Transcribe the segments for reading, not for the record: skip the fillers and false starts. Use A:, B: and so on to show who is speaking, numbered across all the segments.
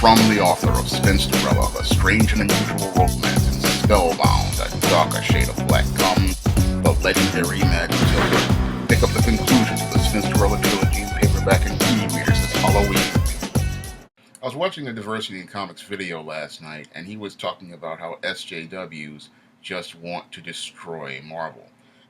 A: From the author of Spinsterella, a strange and unusual romance, and Spellbound, a darker shade of black, comes the legendary Imaginative. Pick up the conclusion of the Spinsterella trilogy in paperback and e-readers this Halloween. I was watching a Diversity in Comics video last night, and he was talking about how SJWs just want to destroy Marvel.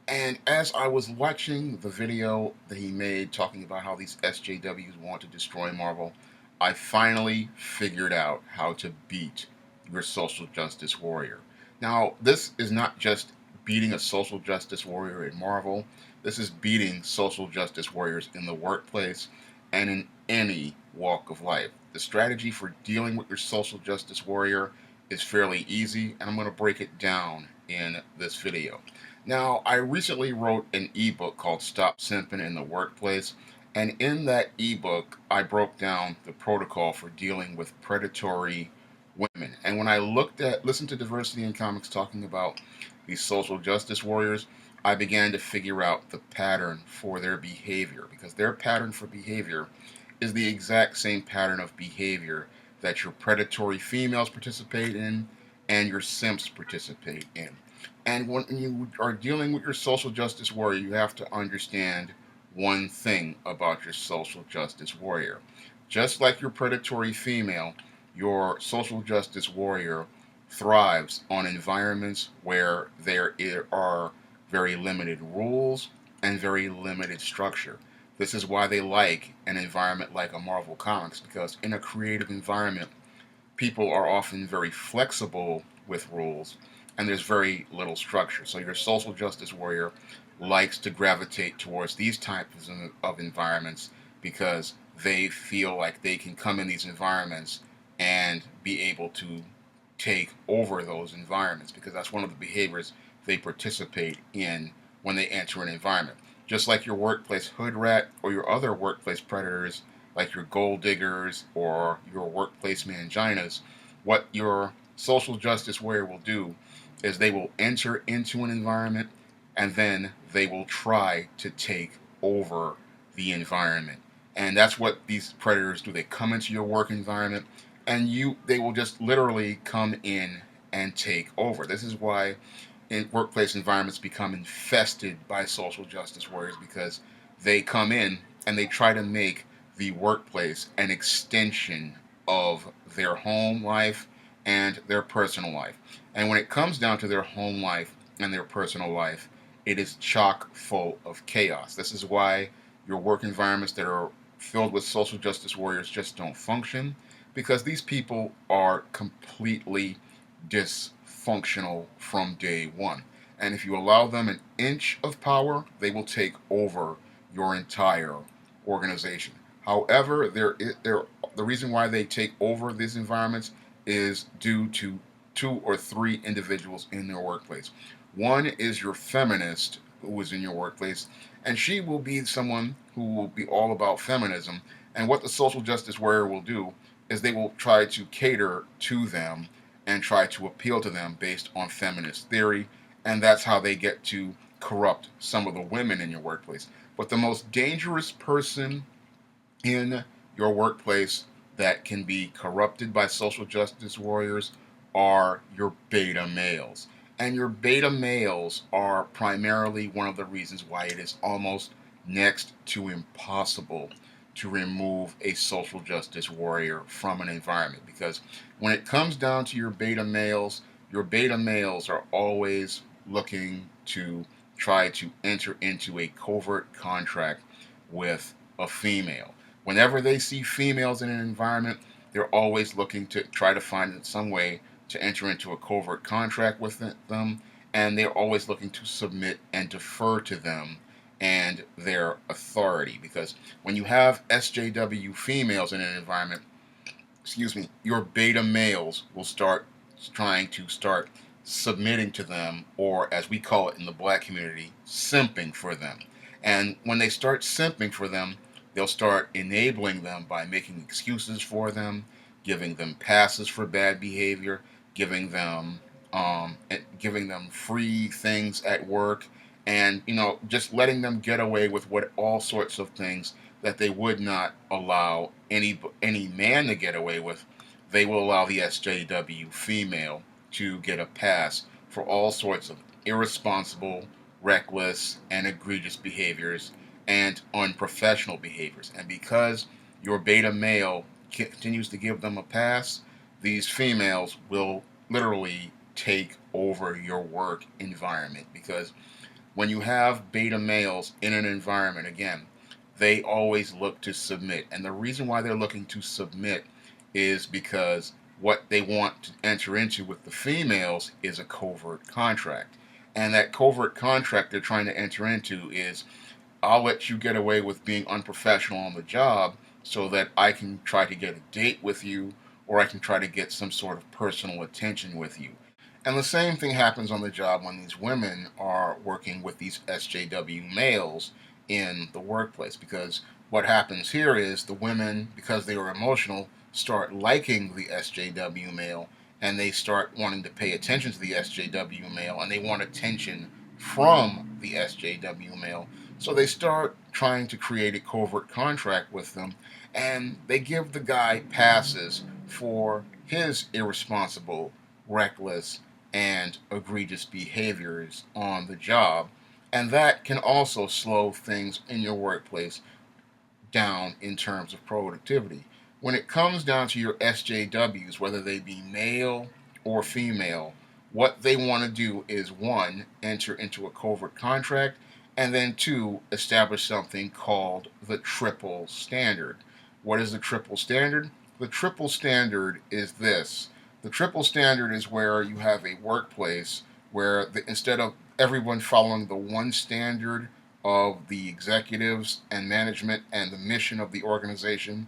A: And as I was watching the video that he made talking about how these SJWs want to destroy Marvel, I finally figured out how to beat your social justice warrior. Now, this is not just beating a social justice warrior in Marvel, this is beating social justice warriors in the workplace and in any walk of life. The strategy for dealing with your social justice warrior is fairly easy, and I'm going to break it down in this video. Now, I recently wrote an ebook called Stop Simping in the Workplace, and in that ebook, I broke down the protocol for dealing with predatory women. And when I listened to Diversity in Comics talking about these social justice warriors, I began to figure out the pattern for their behavior, because their pattern for behavior is the exact same pattern of behavior that your predatory females participate in and your simps participate in. And when you are dealing with your social justice warrior, you have to understand one thing about your social justice warrior. Just like your predatory female, your social justice warrior thrives on environments where there are very limited rules and very limited structure. This is why they like an environment like a Marvel Comics, because in a creative environment, people are often very flexible with rules and there's very little structure. So your social justice warrior likes to gravitate towards these types of environments because they feel like they can come in these environments and be able to take over those environments, because that's one of the behaviors they participate in when they enter an environment. Just like your workplace hood rat or your other workplace predators like your gold diggers or your workplace manginas, what your social justice warrior will do is they will enter into an environment and then they will try to take over the environment. And that's what these predators do. They come into your work environment and they will just literally come in and take over. This is why workplace environments become infested by social justice warriors, because they come in and they try to make the workplace an extension of their home life and their personal life. And when it comes down to their home life and their personal life, it is chock full of chaos. This is why your work environments that are filled with social justice warriors just don't function, because these people are completely dysfunctional from day one. And if you allow them an inch of power, they will take over your entire organization. However, the reason why they take over these environments is due to two or three individuals in their workplace. One is your feminist who is in your workplace, and she will be someone who will be all about feminism. And what the social justice warrior will do is they will try to cater to them and try to appeal to them based on feminist theory, and that's how they get to corrupt some of the women in your workplace. But the most dangerous person in your workplace that can be corrupted by social justice warriors are your beta males. And your beta males are primarily one of the reasons why it is almost next to impossible to remove a social justice warrior from an environment. Because when it comes down to your beta males are always looking to try to enter into a covert contract with a female. Whenever they see females in an environment, they're always looking to try to find some way to enter into a covert contract with them, and they're always looking to submit and defer to them and their authority. Because when you have SJW females in an environment, your beta males will start submitting to them, or as we call it in the black community, simping for them. And when they start simping for them, they'll start enabling them by making excuses for them, giving them passes for bad behavior, giving them free things at work, and just letting them get away with all sorts of things that they would not allow any man to get away with they will allow the SJW female to get a pass for all sorts of irresponsible, reckless, and egregious behaviors and unprofessional behaviors. And because your beta male continues to give them a pass, these females will literally take over your work environment, because when you have beta males in an environment, again, they always look to submit. And the reason why they're looking to submit is because what they want to enter into with the females is a covert contract. And that covert contract they're trying to enter into is, I'll let you get away with being unprofessional on the job so that I can try to get a date with you, or I can try to get some sort of personal attention with you. And the same thing happens on the job when these women are working with these SJW males in the workplace. Because what happens here is the women, because they are emotional, start liking the SJW male, and they start wanting to pay attention to the SJW male, and they want attention from the SJW male. So they start trying to create a covert contract with them, and they give the guy passes for his irresponsible, reckless, and egregious behaviors on the job. And that can also slow things in your workplace down in terms of productivity. When it comes down to your SJWs, whether they be male or female, what they want to do is, one, enter into a covert contract, and then two, establish something called the triple standard. What is the triple standard? The triple standard is this. The triple standard is where you have a workplace where instead of everyone following the one standard of the executives and management and the mission of the organization,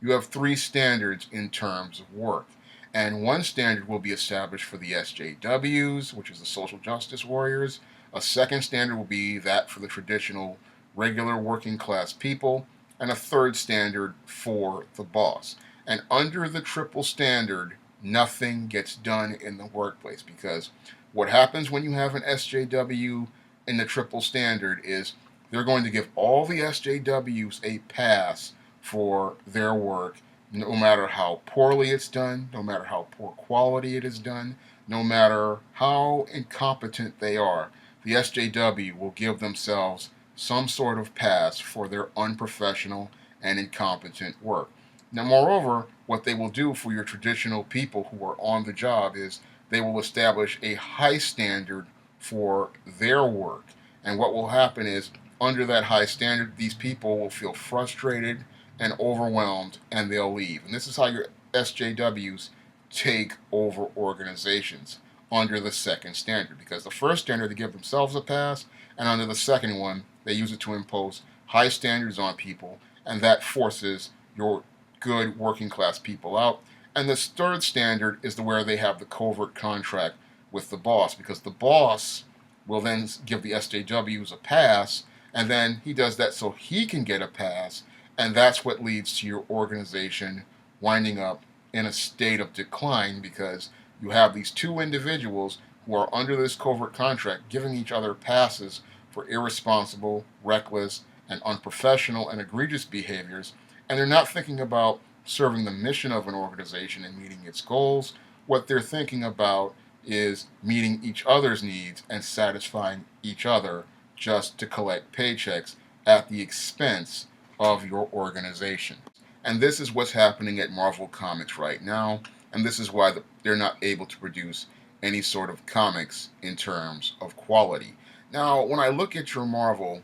A: you have three standards in terms of work. And one standard will be established for the SJWs, which is the social justice warriors. A second standard will be that for the traditional, regular working class people. And a third standard for the boss. And under the triple standard, nothing gets done in the workplace, because what happens when you have an SJW in the triple standard is they're going to give all the SJWs a pass for their work, no matter how poorly it's done, no matter how poor quality it is done, no matter how incompetent they are. The SJW will give themselves some sort of pass for their unprofessional and incompetent work. Now, moreover, what they will do for your traditional people who are on the job is they will establish a high standard for their work. And what will happen is, under that high standard, these people will feel frustrated and overwhelmed, and they'll leave. And this is how your SJWs take over organizations, under the second standard. Because the first standard, they give themselves a pass, and under the second one, they use it to impose high standards on people, and that forces your good working class people out. And this third standard is where they have the covert contract with the boss, because the boss will then give the SJWs a pass, and then he does that so he can get a pass, and that's what leads to your organization winding up in a state of decline, because you have these two individuals who are under this covert contract giving each other passes for irresponsible, reckless, and unprofessional and egregious behaviors, and they're not thinking about serving the mission of an organization and meeting its goals. What they're thinking about is meeting each other's needs and satisfying each other just to collect paychecks at the expense of your organization. And this is what's happening at Marvel Comics right now, and this is why they're not able to produce any sort of comics in terms of quality. Now, when I look at your Marvel,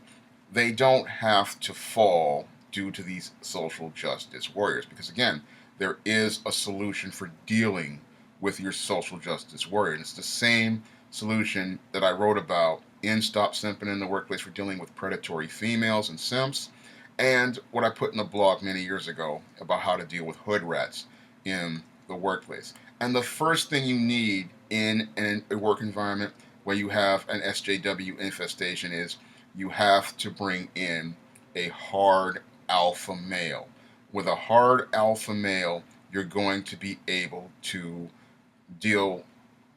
A: they don't have to fall due to these social justice warriors, because again, there is a solution for dealing with your social justice warrior. And it's the same solution that I wrote about in Stop Simping in the Workplace for dealing with predatory females and simps, and what I put in a blog many years ago about how to deal with hood rats in the workplace. And the first thing you need in a work environment where you have an SJW infestation is you have to bring in a hard alpha male. With a hard alpha male, you're going to be able to deal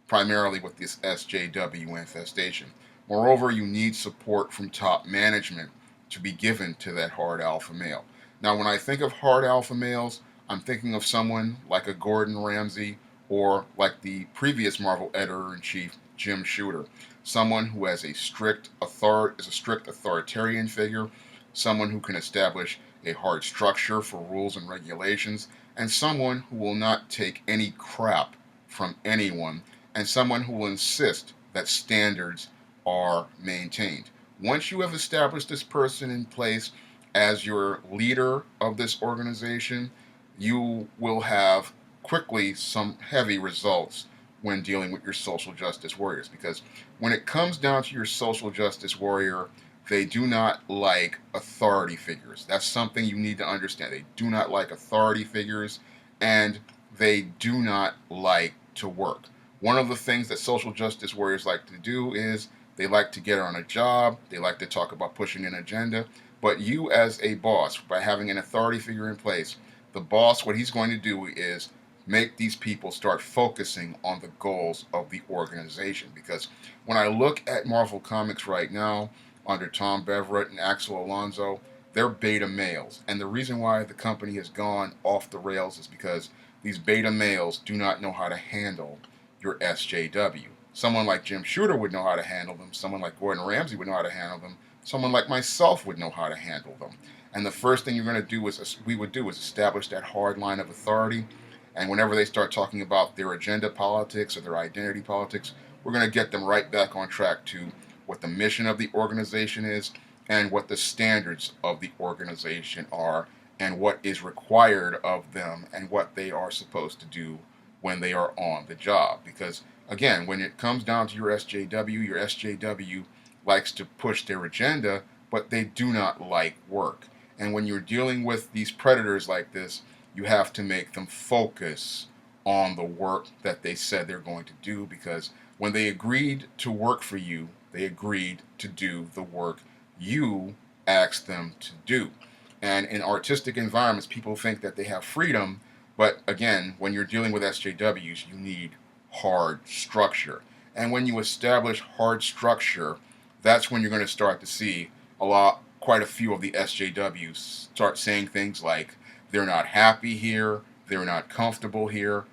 A: primarily with this SJW infestation. Moreover, you need support from top management to be given to that hard alpha male. Now, when I think of hard alpha males, I'm thinking of someone like a Gordon Ramsay or like the previous Marvel editor-in-chief, Jim Shooter. Someone who has a is a strict authoritarian figure, someone who can establish a hard structure for rules and regulations, and someone who will not take any crap from anyone, and someone who will insist that standards are maintained. Once you have established this person in place as your leader of this organization, you will have quickly some heavy results when dealing with your social justice warriors. Because when it comes down to your social justice warrior, they do not like authority figures. That's something you need to understand. They do not like authority figures, and they do not like to work. One of the things that social justice warriors like to do is they like to get on a job, they like to talk about pushing an agenda. But you, as a boss, by having an authority figure in place, the boss, what he's going to do is make these people start focusing on the goals of the organization. Because when I look at Marvel Comics right now, under Tom Beverett and Axel Alonso, they're beta males. And the reason why the company has gone off the rails is because these beta males do not know how to handle your SJW. Someone like Jim Shooter would know how to handle them. Someone like Gordon Ramsay would know how to handle them. Someone like myself would know how to handle them. And the first thing we would do is establish that hard line of authority. And whenever they start talking about their agenda politics or their identity politics, we're going to get them right back on track to what the mission of the organization is and what the standards of the organization are and what is required of them and what they are supposed to do when they are on the job. Because again, when it comes down to your SJW likes to push their agenda, but they do not like work. And when you're dealing with these predators like this, you have to make them focus on the work that they said they're going to do, because when they agreed to work for you, they agreed to do the work you asked them to do. And in artistic environments, people think that they have freedom, but again, when you're dealing with SJWs, you need hard structure. And when you establish hard structure, that's when you're going to start to see quite a few of the SJWs start saying things like, they're not happy here, they're not comfortable here,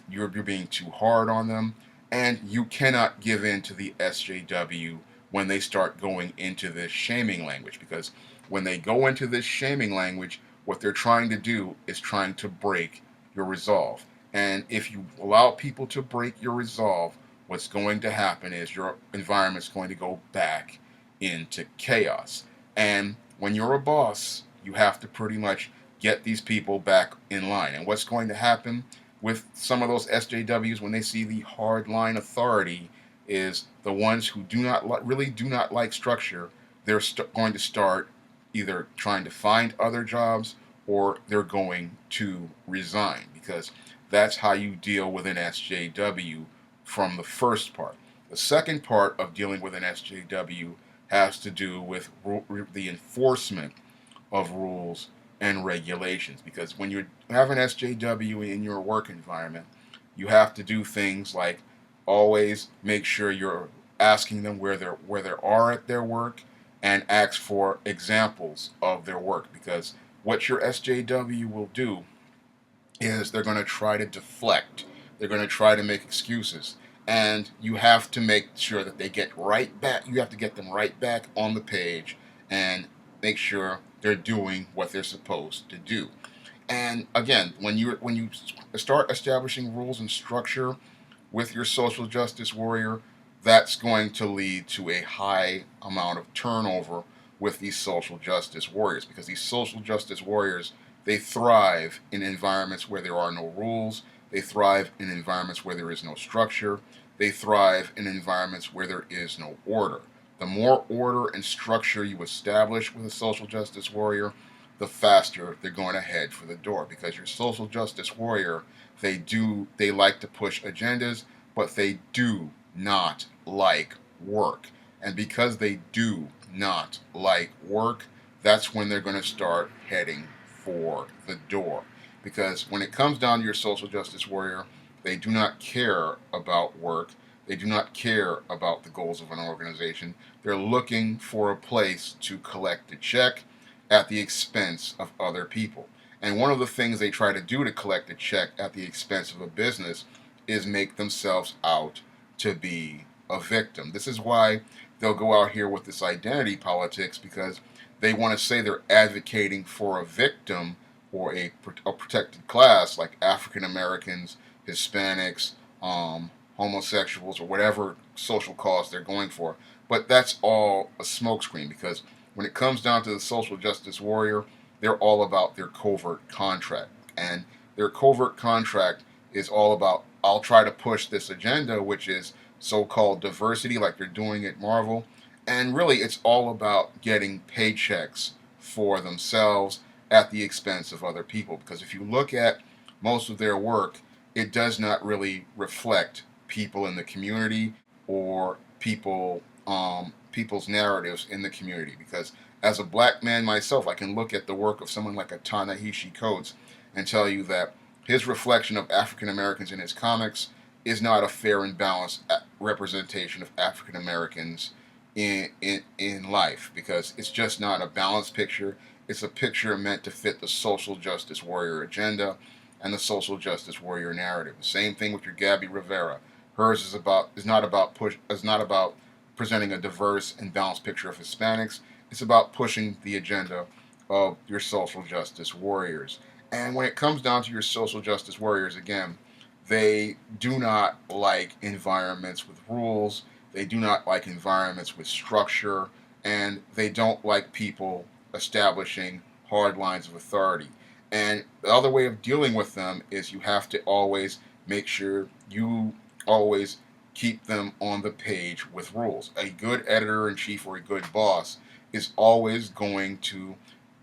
A: you're being too hard on them, and you cannot give in to the SJW when they start going into this shaming language, because when they go into this shaming language, what they're trying to do is trying to break your resolve. And if you allow people to break your resolve, what's going to happen is your environment's going to go back into chaos. And when you're a boss, you have to pretty much get these people back in line. And what's going to happen with some of those SJWs when they see the hard line authority is the ones who really do not like structure, they're going to start either trying to find other jobs or they're going to resign, because that's how you deal with an SJW from the first part. The second part of dealing with an SJW has to do with the enforcement of rules and regulations, because when you have an SJW in your work environment, you have to do things like always make sure you're asking them where they are at their work, and ask for examples of their work, because what your SJW will do is they're going to try to deflect. They're going to try to make excuses. And you have to make sure that they get right back. You have to get them right back on the page and make sure they're doing what they're supposed to do. And again, when you start establishing rules and structure with your social justice warrior, that's going to lead to a high amount of turnover with these social justice warriors, because these social justice warriors, they thrive in environments where there are no rules. They thrive in environments where there is no structure. They thrive in environments where there is no order. The more order and structure you establish with a social justice warrior, the faster they're going to head for the door, because your social justice warrior, they like to push agendas, but they do not like work. And because they do not like work, that's when they're going to start heading for the door. Because when it comes down to your social justice warrior, they do not care about work. They do not care about the goals of an organization. They're looking for a place to collect a check at the expense of other people. And one of the things they try to do to collect a check at the expense of a business is make themselves out to be a victim. This is why they'll go out here with this identity politics, because they want to say they're advocating for a victim or a protected class like African Americans, Hispanics, homosexuals, or whatever social cause they're going for. But that's all a smokescreen, because when it comes down to the social justice warrior, they're all about their covert contract. And their covert contract is all about, I'll try to push this agenda, which is so-called diversity, like they're doing at Marvel. And really, it's all about getting paychecks for themselves at the expense of other people. Because if you look at most of their work, it does not really reflect people in the community or people's narratives in the community. Because as a black man myself, I can look at the work of someone like a Ta-Nehisi Coates and tell you that his reflection of African Americans in his comics is not a fair and balanced representation of African Americans in life, because it's just not a balanced picture. It's a picture meant to fit the social justice warrior agenda and the social justice warrior narrative. The same thing with your Gabby Rivera. Hers is not about presenting a diverse and balanced picture of Hispanics. It's about pushing the agenda of your social justice warriors. And when it comes down to your social justice warriors, again, they do not like environments with rules. They do not like environments with structure. And they don't like people establishing hard lines of authority. And the other way of dealing with them is you have to always make sure you always keep them on the page with rules. A good editor-in-chief or a good boss is always going to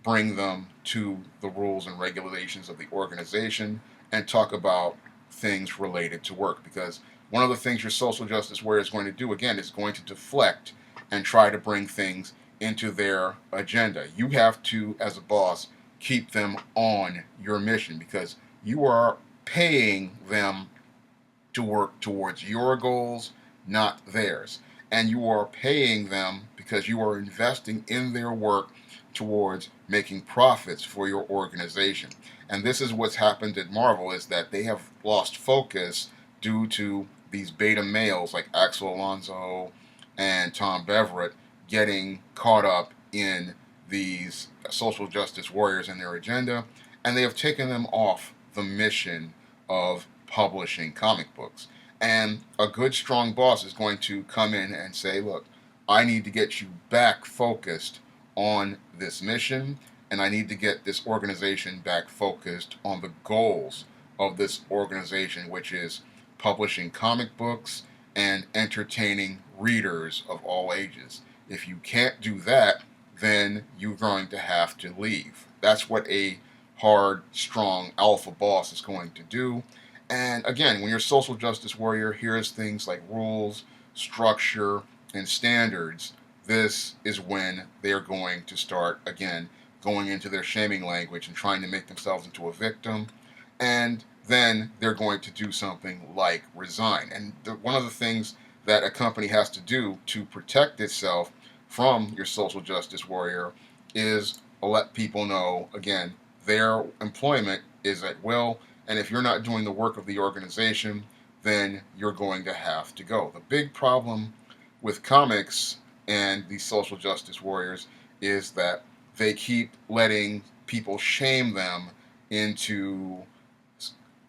A: bring them to the rules and regulations of the organization and talk about things related to work. Because one of the things your social justice warrior is going to do, again, is going to deflect and try to bring things into their agenda. You have to, as a boss, keep them on your mission, because you are paying them to work towards your goals, not theirs. And you are paying them because you are investing in their work towards making profits for your organization. And this is what's happened at Marvel, is that they have lost focus due to these beta males like Axel Alonso and Tom Beverett getting caught up in these social justice warriors and their agenda, and they have taken them off the mission of publishing comic books. And a good, strong boss is going to come in and say, look, I need to get you back focused on this mission, and I need to get this organization back focused on the goals of this organization, which is publishing comic books and entertaining readers of all ages. If you can't do that, then you're going to have to leave. That's what a hard, strong alpha boss is going to do. And again, when you're a social justice warrior, here's things like rules, structure, and standards. This is when they're going to start, again, going into their shaming language and trying to make themselves into a victim. And then they're going to do something like resign. And one of the things that a company has to do to protect itself from your social justice warrior is let people know, again, their employment is at will, and if you're not doing the work of the organization, then you're going to have to go. The big problem with comics and these social justice warriors is that they keep letting people shame them into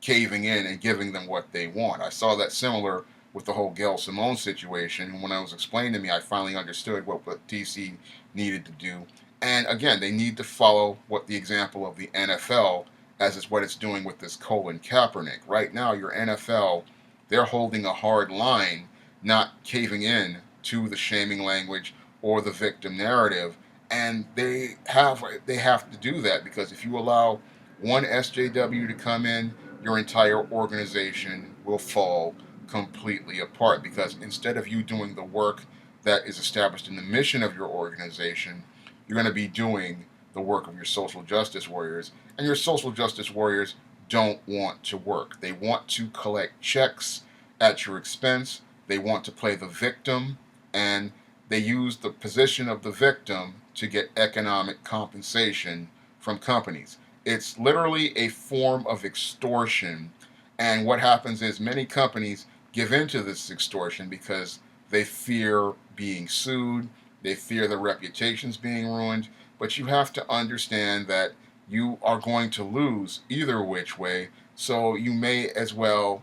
A: caving in and giving them what they want. I saw that similar with the whole Gail Simone situation, and when it was explained to me, I finally understood what DC needed to do. And again, they need to follow what the example of the NFL, as is what it's doing with this Colin Kaepernick. Right now, your NFL, they're holding a hard line, not caving in to the shaming language or the victim narrative. And they have to do that, because if you allow one SJW to come in, your entire organization will fall completely apart. Because instead of you doing the work that is established in the mission of your organization, you're going to be doing the work of your social justice warriors. And your social justice warriors don't want to work. They want to collect checks at your expense. They want to play the victim, and they use the position of the victim to get economic compensation from companies. It's literally a form of extortion. And what happens is many companies give into this extortion because they fear being sued, they fear their reputations being ruined. But you have to understand that you are going to lose either which way, so you may as well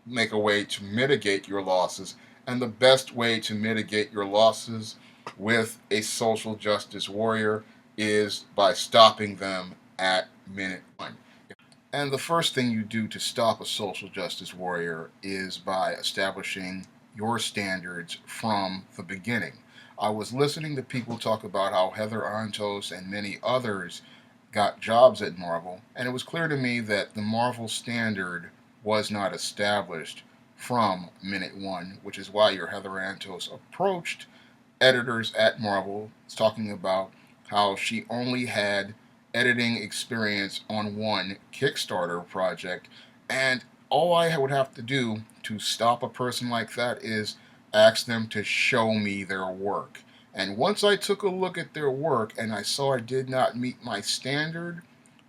A: make a way to mitigate your losses. And the best way to mitigate your losses with a social justice warrior is by stopping them at minute one. And the first thing you do to stop a social justice warrior is by establishing your standards from the beginning. I was listening to people talk about how Heather Antos and many others got jobs at Marvel, and it was clear to me that the Marvel standard was not established from minute one, which is why your Heather Antos approached editors at Marvel talking about how she only had editing experience on one Kickstarter project, and all I would have to do to stop a person like that is ask them to show me their work. And once I took a look at their work and I saw I did not meet my standard,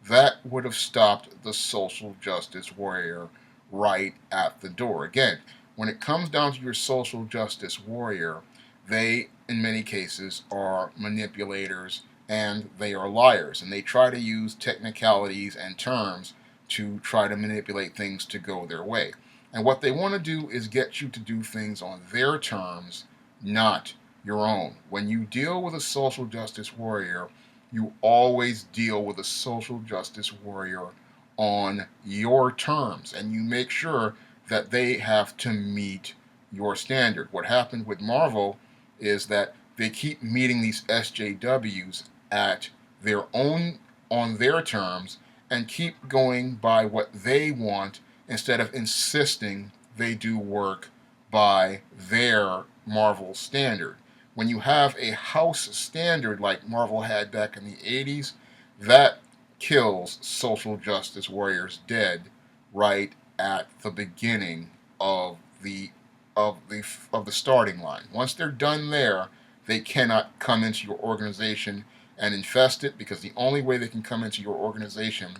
A: that would have stopped the social justice warrior right at the door. Again, when it comes down to your social justice warrior, they, in many cases, are manipulators and they are liars. And they try to use technicalities and terms to try to manipulate things to go their way. And what they want to do is get you to do things on their terms, not your own. When you deal with a social justice warrior, you always deal with a social justice warrior on your terms. And you make sure that they have to meet your standard. What happened with Marvel is that they keep meeting these SJWs at their own on their terms and keep going by what they want instead of insisting they do work by their Marvel standard. When you have a house standard like Marvel had back in the 80s, that kills social justice warriors dead right at the beginning of the of the starting line. Once they're done there, they cannot come into your organization and infest it, because the only way they can come into your organization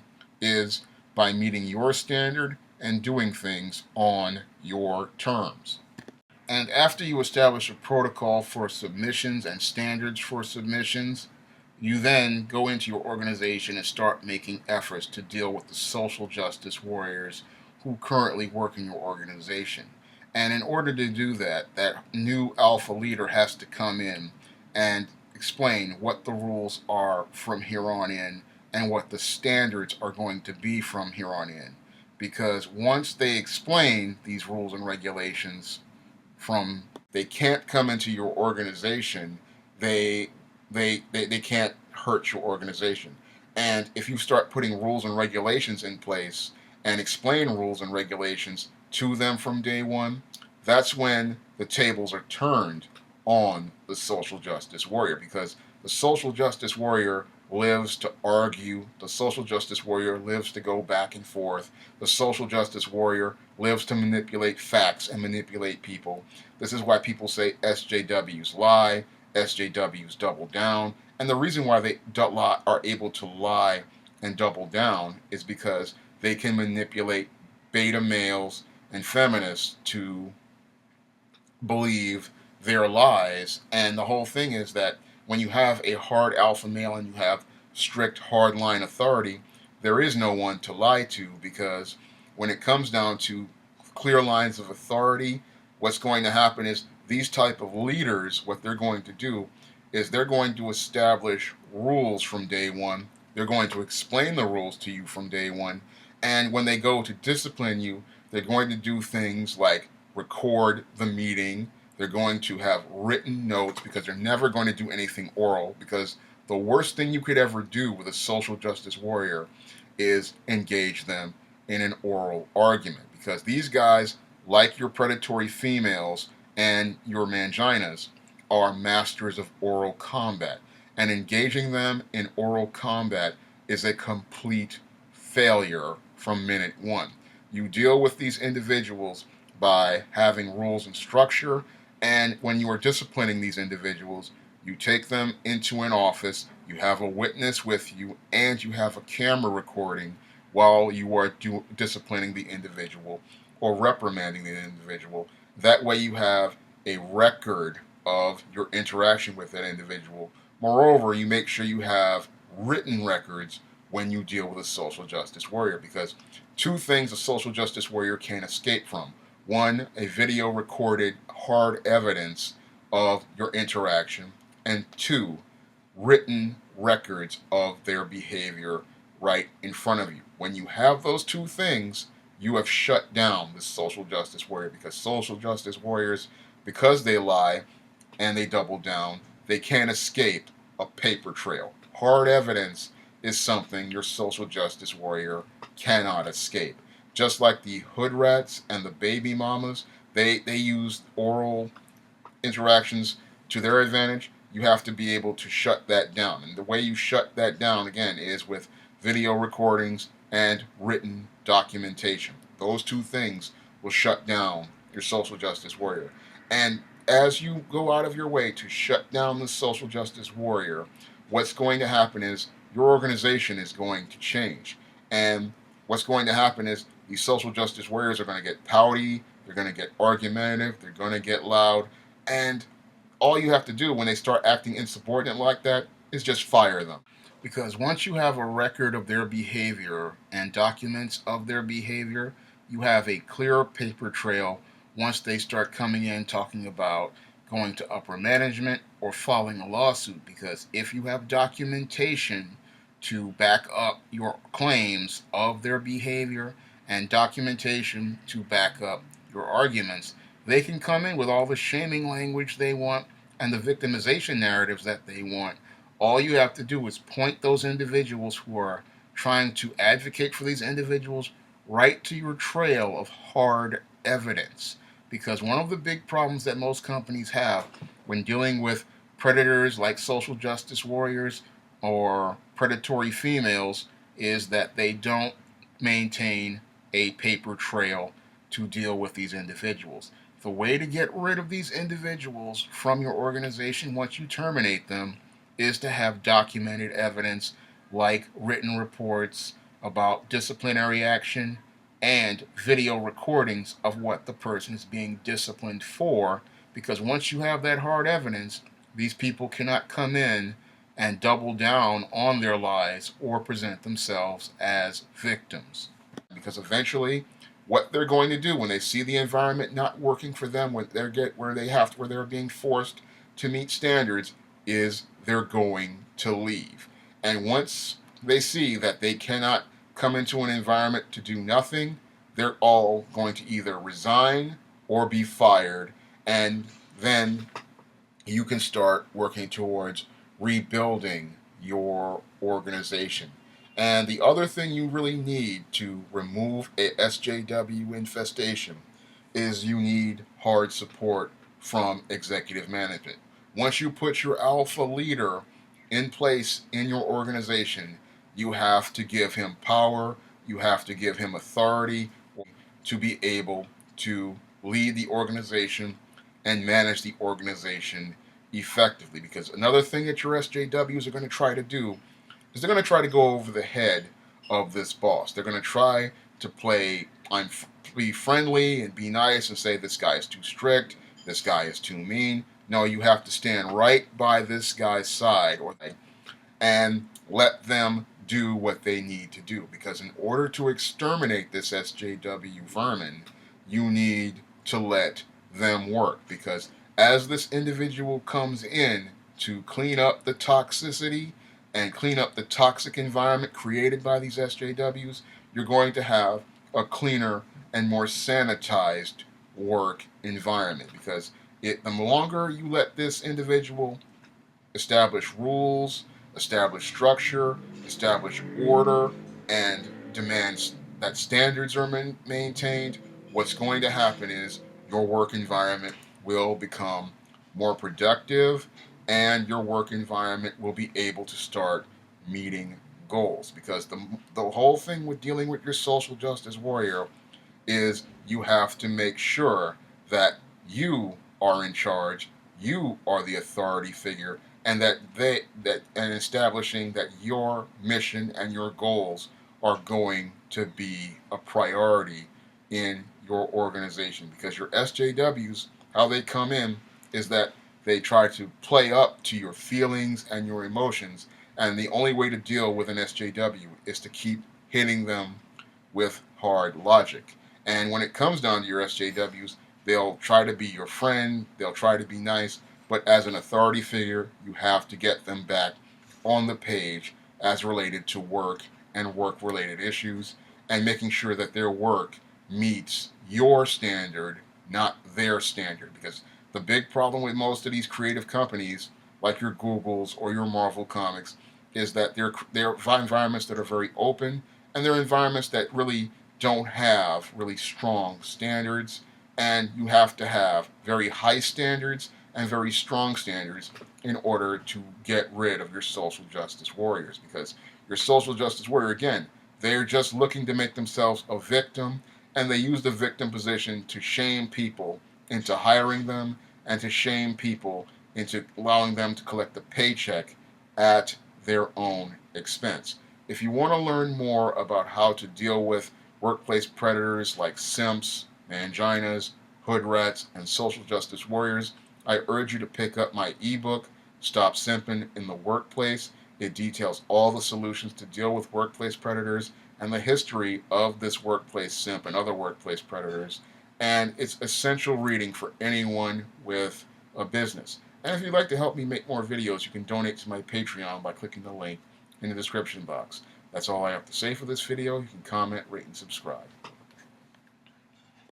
A: is by meeting your standard and doing things on your terms. And after you establish a protocol for submissions and standards for submissions, you then go into your organization and start making efforts to deal with the social justice warriors who currently work in your organization. And in order to do that, that new alpha leader has to come in and explain what the rules are from here on in and what the standards are going to be from here on in. Because once they explain these rules and regulations, from they can't come into your organization, they can't hurt your organization. And if you start putting rules and regulations in place and explain rules and regulations to them from day one, that's when the tables are turned on the social justice warrior, because the social justice warrior lives to argue. The social justice warrior lives to go back and forth. The social justice warrior lives to manipulate facts and manipulate people. This is why people say SJWs lie, SJWs double down. And the reason why they are able to lie and double down is because they can manipulate beta males and feminists to believe their lies. And the whole thing is that when you have a hard alpha male and you have strict hardline authority, there is no one to lie to, because when it comes down to clear lines of authority, what's going to happen is these type of leaders, what they're going to do is they're going to establish rules from day one. They're going to explain the rules to you from day one. And when they go to discipline you, they're going to do things like record the meeting. They're going to have written notes, because they're never going to do anything oral, because the worst thing you could ever do with a social justice warrior is engage them in an oral argument, because these guys, like your predatory females and your manginas, are masters of oral combat. And engaging them in oral combat is a complete failure from minute one. You deal with these individuals by having rules and structure, and when you are disciplining these individuals, You take them into an office, you have a witness with you, and you have a camera recording while you are disciplining the individual or reprimanding the individual. That way you have a record of your interaction with that individual. Moreover, you make sure you have written records when you deal with a social justice warrior, because two things a social justice warrior can't escape from: one, a video recorded hard evidence of your interaction, and two, written records of their behavior right in front of you. When you have those two things, you have shut down the social justice warrior, because social justice warriors, because they lie and they double down, they can't escape a paper trail. Hard evidence is something your social justice warrior cannot escape. Just like the hood rats and the baby mamas, they use oral interactions to their advantage. You have to be able to shut that down. And the way you shut that down, again, is with video recordings and written documentation. Those two things will shut down your social justice warrior. And as you go out of your way to shut down the social justice warrior, what's going to happen is your organization is going to change. And what's going to happen is these social justice warriors are going to get pouty, they're going to get argumentative, they're going to get loud, and all you have to do when they start acting insubordinate like that is just fire them. Because once you have a record of their behavior and documents of their behavior, you have a clear paper trail once they start coming in talking about going to upper management or filing a lawsuit. Because if you have documentation to back up your claims of their behavior and documentation to back up your arguments, they can come in with all the shaming language they want and the victimization narratives that they want. All you have to do is point those individuals who are trying to advocate for these individuals right to your trail of hard evidence. Because one of the big problems that most companies have when dealing with predators like social justice warriors or predatory females is that they don't maintain a paper trail to deal with these individuals. The way to get rid of these individuals from your organization once you terminate them is to have documented evidence like written reports about disciplinary action and video recordings of what the person is being disciplined for. Because once you have that hard evidence, these people cannot come in and double down on their lies or present themselves as victims. Because eventually, what they're going to do when they see the environment not working for them, where they're being forced to meet standards, is they're going to leave. And once they see that they cannot come into an environment to do nothing, they're all going to either resign or be fired, and then you can start working towards rebuilding your organization. And the other thing you really need to remove a SJW infestation is you need hard support from executive management. Once you put your alpha leader in place in your organization, you have to give him power, you have to give him authority to be able to lead the organization and manage the organization effectively. Because another thing that your SJWs are going to try to do is they're going to try to go over the head of this boss. They're going to try to be friendly and be nice and say this guy is too strict, this guy is too mean. No, you have to stand right by this guy's side and let them do what they need to do. Because in order to exterminate this SJW vermin, you need to let them work. Because as this individual comes in to clean up the toxicity and clean up the toxic environment created by these SJWs, you're going to have a cleaner and more sanitized work environment. Because the longer you let this individual establish rules, establish structure, establish order, and demands that standards are maintained, what's going to happen is your work environment will become more productive, and your work environment will be able to start meeting goals. Because the whole thing with dealing with your social justice warrior is you have to make sure that you are in charge, you are the authority figure, and and establishing that your mission and your goals are going to be a priority in your organization. Because your SJWs, how they come in is that they try to play up to your feelings and your emotions, and the only way to deal with an SJW is to keep hitting them with hard logic. And when it comes down to your SJWs, they'll try to be your friend, they'll try to be nice, but as an authority figure, you have to get them back on the page as related to work and work related issues, and making sure that their work meets your standard, not their standard. Because the big problem with most of these creative companies, like your Googles or your Marvel Comics, is that they're environments that are very open, and they're environments that really don't have really strong standards, and you have to have very high standards and very strong standards in order to get rid of your social justice warriors. Because your social justice warrior, again, they're just looking to make themselves a victim, and they use the victim position to shame people into hiring them, and to shame people into allowing them to collect a paycheck at their own expense. If you want to learn more about how to deal with workplace predators like simps, manginas, hood rats, and social justice warriors, I urge you to pick up my ebook, Stop Simping in the Workplace. It details all the solutions to deal with workplace predators and the history of this workplace simp and other workplace predators. And it's essential reading for anyone with a business. And if you'd like to help me make more videos, you can donate to my Patreon by clicking the link in the description box. That's all I have to say for this video. You can comment, rate, and subscribe.